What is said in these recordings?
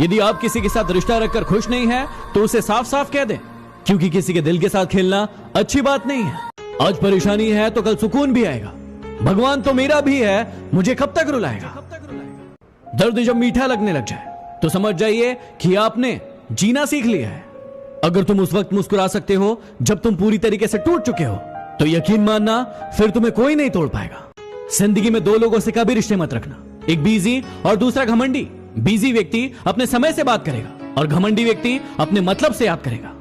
यदि आप किसी के साथ रिश्ता रखकर खुश नहीं है तो उसे साफ साफ कह दें, क्योंकि किसी के दिल के साथ खेलना अच्छी बात नहीं है। आज परेशानी है तो कल सुकून भी आएगा। भगवान तो मेरा भी है, मुझे कब तक रुलाएगा। दर्द जब मीठा लगने लग जाए तो समझ जाइए कि आपने जीना सीख लिया है। अगर तुम उस वक्त मुस्कुरा सकते हो जब तुम पूरी तरीके से टूट चुके हो तो यकीन मानना फिर तुम्हें कोई नहीं तोड़ पाएगा। जिंदगी में दो लोगों से कभी रिश्ते मत रखना, एक बिजी और दूसरा घमंडी। बिजी व्यक्ति अपने समय से बात करेगा और घमंडी व्यक्ति अपने मतलब से याद करेगा।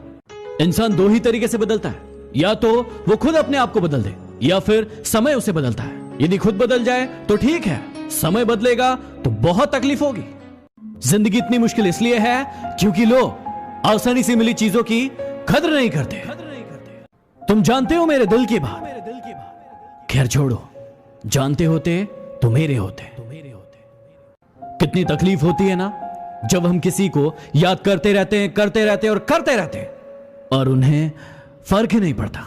इंसान दो ही तरीके से बदलता है, या तो वो खुद अपने आप को बदल दे या फिर समय उसे बदलता है। यदि खुद बदल जाए तो ठीक है, समय बदलेगा तो बहुत तकलीफ होगी। जिंदगी इतनी मुश्किल इसलिए है क्योंकि लोग आसानी से मिली चीजों की कदर नहीं करते। तुम जानते हो मेरे दिल की बात, खैर छोड़ो, जानते होते तो मेरे होते। कितनी तकलीफ होती है ना जब हम किसी को याद करते रहते हैं और करते रहते हैं और उन्हें फर्क ही नहीं पड़ता।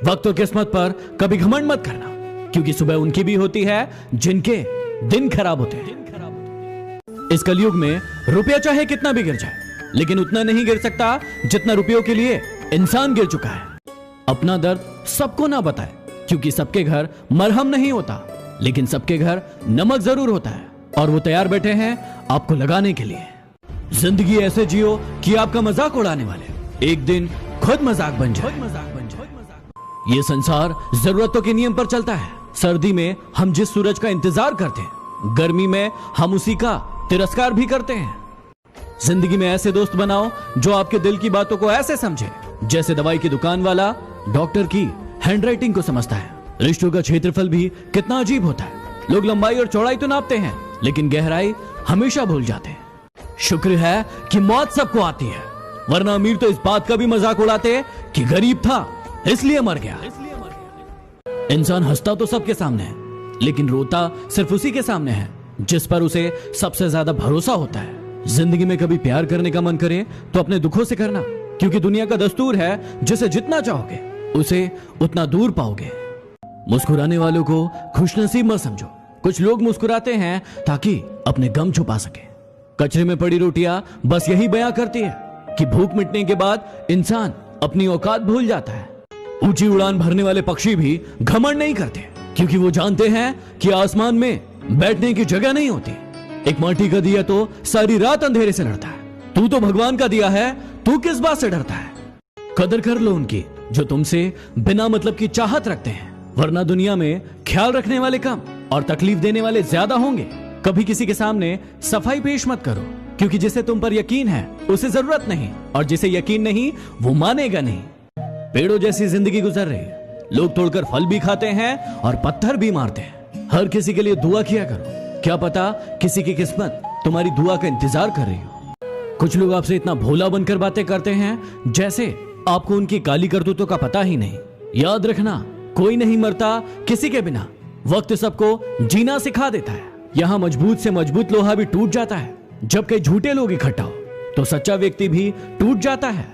वक्त और किस्मत पर कभी घमंड मत करना, क्योंकि सुबह उनकी भी होती है जिनके दिन खराब होते हैं। इस कलयुग में रुपया चाहे कितना भी गिर जाए, लेकिन उतना नहीं गिर सकता जितना रुपयों के लिए इंसान गिर चुका है। अपना दर्द सबको ना बताए, क्योंकि सबके घर मरहम नहीं होता, लेकिन सबके घर नमक जरूर होता है और वो तैयार बैठे हैं आपको लगाने के लिए। जिंदगी ऐसे जियो कि आपका मजाक उड़ाने वाले एक दिन खुद मजाक बन जाए। ये संसार जरूरतों के नियम पर चलता है। सर्दी में हम जिस सूरज का इंतजार करते हैं, गर्मी में हम उसी का तिरस्कार भी करते हैं। जिंदगी में ऐसे दोस्त बनाओ जो आपके दिल की बातों को ऐसे समझे जैसे दवाई की दुकान वाला डॉक्टर की हैंडराइटिंग को समझता है। रिश्तों का क्षेत्रफल भी कितना अजीब होता है। लोग लंबाई और चौड़ाई तो नापते हैं, लेकिन गहराई हमेशा भूल जाते हैं। शुक्र है कि मौत सबको आती है, वरना अमीर तो इस बात का भी मजाक उड़ाते कि गरीब था इसलिए मर गया। इंसान हंसता तो सबके सामने है, लेकिन रोता सिर्फ उसी के सामने है जिस पर उसे सबसे ज्यादा भरोसा होता है। जिंदगी में कभी प्यार करने का मन करे तो अपने दुखों से करना, क्योंकि दुनिया का दस्तूर है जिसे जितना चाहोगे उसे उतना दूर पाओगे। मुस्कुराने वालों को खुशनसीब मत समझो। कुछ लोग मुस्कुराते हैं ताकि अपने गम छुपा सके। कचरे में पड़ी रोटियां बस यही बयां करती है कि भूख मिटने के बाद इंसान अपनी औकात भूल जाता है। ऊंची उड़ान भरने वाले पक्षी भी घमंड नहीं करते, क्योंकि वो जानते हैं कि आसमान में बैठने की जगह नहीं होती। एक माटी का दिया तो सारी रात अंधेरे से लड़ता है। तू तो भगवान का दिया है, तू किस बात से डरता है। कदर कर लो उनकी जो तुमसे बिना मतलब की चाहत रखते हैं, वरना दुनिया में ख्याल रखने वाले कम और तकलीफ देने वाले ज्यादा होंगे। कभी किसी के सामने सफाई पेश मत करो, क्योंकि जिसे तुम पर यकीन है उसे जरूरत नहीं, और जिसे यकीन नहीं वो मानेगा नहीं। पेड़ों जैसी जिंदगी गुजर रही है, लोग तोड़कर फल भी खाते हैं और पत्थर भी मारते हैं। हर किसी के लिए दुआ किया करो, क्या पता किसी की किस्मत तुम्हारी दुआ का इंतजार कर रही हो। कुछ लोग आपसे इतना भोला बनकर बातें करते हैं जैसे आपको उनकी काली करतूतों का पता ही नहीं। याद रखना, कोई नहीं मरता किसी के बिना। वक्त सबको जीना सिखा देता है। यहाँ मजबूत से मजबूत लोहा भी टूट जाता है। जब कई झूठे लोग इकट्ठा हो तो सच्चा व्यक्ति भी टूट जाता है।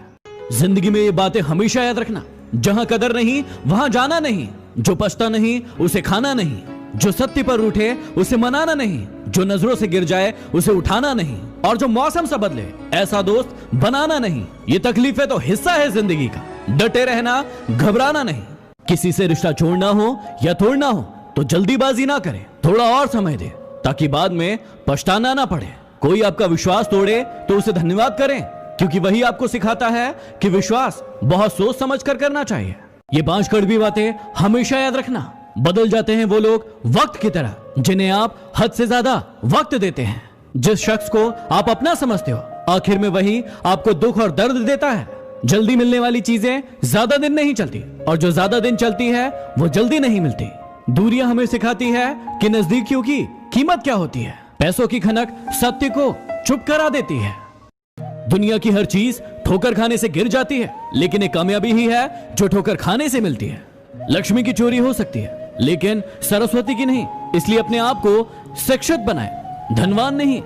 जिंदगी में ये बातें हमेशा याद रखना, जहां कदर नहीं वहां जाना नहीं, जो पछता नहीं उसे खाना नहीं, जो सत्य पर उठे उसे मनाना नहीं, जो नजरों से गिर जाए उसे उठाना नहीं, और जो मौसम से बदले ऐसा दोस्त बनाना नहीं। ये तकलीफें तो हिस्सा है जिंदगी का। डटे रहना, घबराना नहीं। किसी से रिश्ता जोड़ना हो या तोड़ना हो तो जल्दीबाजी ना करें, थोड़ा और समय दे ताकि बाद में पछताना ना पड़े। कोई आपका विश्वास तोड़े तो उसे धन्यवाद करें, क्योंकि वही आपको सिखाता है कि विश्वास बहुत सोच समझ कर करना चाहिए। ये 5 कड़वी बातें हमेशा याद रखना। बदल जाते हैं वो लोग वक्त की तरह जिन्हें आप हद से ज्यादा वक्त देते हैं। जिस शख्स को आप अपना समझते हो, आखिर में वही आपको दुख और दर्द देता है। जल्दी मिलने वाली चीजें ज्यादा दिन नहीं चलती, और जो ज्यादा दिन चलती है वो जल्दी नहीं मिलती। दूरियां हमें सिखाती है कि नजदीकियों की कीमत क्या होती है। पैसों की खनक सत्य को चुप करा देती है। दुनिया की हर चीज ठोकर खाने से गिर जाती है, लेकिन एक कामयाबी ही है जो ठोकर खाने से मिलती है। लक्ष्मी की चोरी हो सकती है, लेकिन सरस्वती की नहीं। इसलिए अपने आप को शिक्षित बनाए, धनवान नहीं।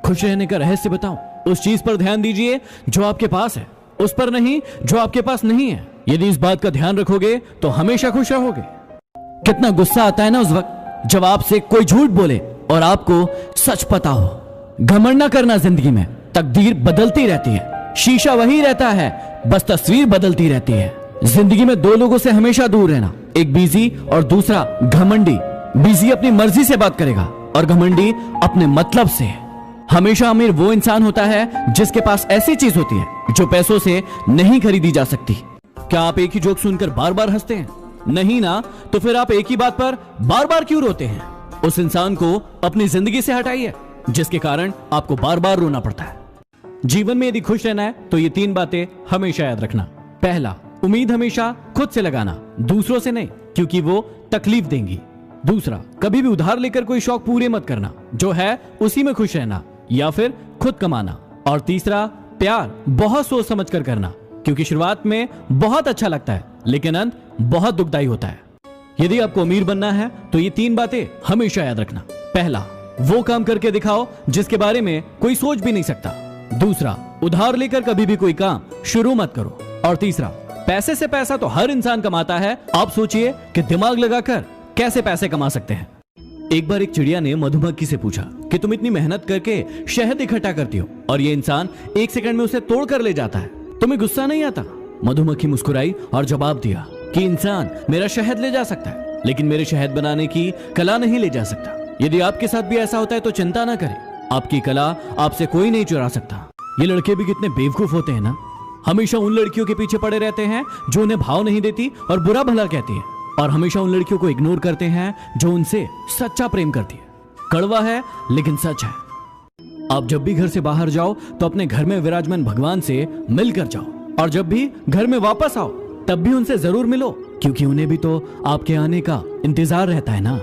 खुश रहने का रहस्य बताऊं, उस चीज पर ध्यान दीजिए जो आपके पास है, उस पर नहीं जो आपके पास नहीं है। यदि इस बात का ध्यान रखोगे तो हमेशा खुश रहोगे। कितना गुस्सा आता है ना उस वक्त जब आपसे कोई झूठ बोले और आपको सच पता हो। घमंड ना करना जिंदगी में, तकदीर बदलती रहती है, शीशा वही रहता है, बस तस्वीर बदलती रहती है। जिंदगी में दो लोगों से हमेशा दूर रहना, एक बिजी और दूसरा घमंडी। बिजी अपनी मर्जी से बात करेगा और घमंडी अपने मतलब से। हमेशा अमीर वो इंसान होता है जिसके पास ऐसी चीज होती है जो पैसों से नहीं खरीदी जा सकती। क्या आप एक ही जोक सुनकर बार बार हंसते हैं? नहीं ना, तो फिर आप एक ही बात पर बार बार क्यों रोते हैं? उस इंसान को अपनी जिंदगी से हटाइए जिसके कारण आपको बार बार रोना पड़ता है। जीवन में यदि खुश रहना है तो ये 3 बातें हमेशा याद रखना। पहला, उम्मीद हमेशा खुद से लगाना, दूसरों से नहीं, क्योंकि वो तकलीफ देंगी। दूसरा, कभी भी उधार लेकर कोई शौक पूरे मत करना, जो है उसी में खुश रहना या फिर खुद कमाना। और तीसरा, प्यार बहुत सोच समझ कर करना, क्योंकि शुरुआत में बहुत अच्छा लगता है लेकिन अंत बहुत दुखदाई होता है। यदि आपको अमीर बनना है तो ये 3 बातें हमेशा याद रखना। पहला, वो काम करके दिखाओ जिसके बारे में कोई सोच भी नहीं सकता। दूसरा, उधार लेकर कभी भी कोई काम शुरू मत करो। और तीसरा, पैसे से पैसा तो हर इंसान कमाता है, आप सोचिए कि दिमाग लगाकर कैसे पैसे कमा सकते हैं। एक बार एक चिड़िया ने मधुमक्खी से पूछा कि तुम इतनी मेहनत करके शहद इकट्ठा करती हो और ये इंसान 1 सेकंड में उसे तोड़ कर ले जाता है, तुम्हें गुस्सा नहीं आता? मधुमक्खी मुस्कुराई और जवाब दिया कि इंसान मेरा शहद ले जा सकता है लेकिन मेरे शहद बनाने की कला नहीं ले जा सकता। यदि आपके साथ भी ऐसा होता है तो चिंता ना करें, आपकी कला आपसे कोई नहीं चुरा सकता। ये लड़के भी कितने बेवकूफ होते हैं ना, हमेशा उन लड़कियों के पीछे पड़े रहते हैं जो उन्हें भाव नहीं देती और बुरा भला कहती है, और हमेशा उन लड़कियों को इग्नोर करते हैं जो उनसे सच्चा प्रेम करती है। कड़वा है लेकिन सच है। आप जब भी घर से बाहर जाओ तो अपने घर में विराजमान भगवान से मिलकर जाओ, और जब भी घर में वापस आओ तब भी उनसे जरूर मिलो, क्योंकि उन्हें भी तो आपके आने का इंतजार रहता है ना।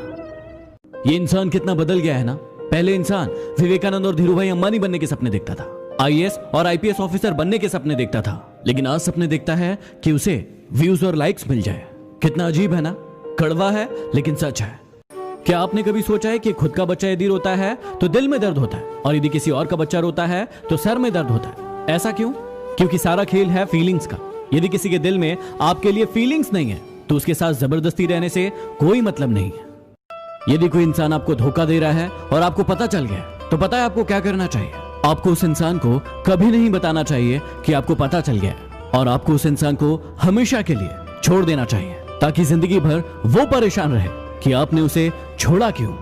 ये इंसान कितना बदल गया है ना। पहले इंसान विवेकानंद और धीरूभाई अंबानी बनने के सपने देखता था, आईएएस और आईपीएस ऑफिसर बनने के सपने देखता था, लेकिन आज सपने देखता है कि उसे व्यूज और लाइक्स मिल जाए। कितना अजीब है ना, कड़वा है लेकिन सच है। क्या आपने कभी सोचा है कि खुद का बच्चा यदि रोता है तो दिल में दर्द होता है, और यदि किसी और का बच्चा रोता है तो सर में दर्द होता है? ऐसा क्यों? क्योंकि सारा खेल है फीलिंग्स का। यदि किसी के दिल में आपके लिए फीलिंग्स नहीं है तो उसके साथ जबरदस्ती रहने से कोई मतलब नहीं है। यदि कोई इंसान आपको धोखा दे रहा है और आपको पता चल गया तो पता है आपको क्या करना चाहिए? आपको उस इंसान को कभी नहीं बताना चाहिए कि आपको पता चल गया, और आपको उस इंसान को हमेशा के लिए छोड़ देना चाहिए, ताकि जिंदगी भर वो परेशान रहे कि आपने उसे छोड़ा क्यों।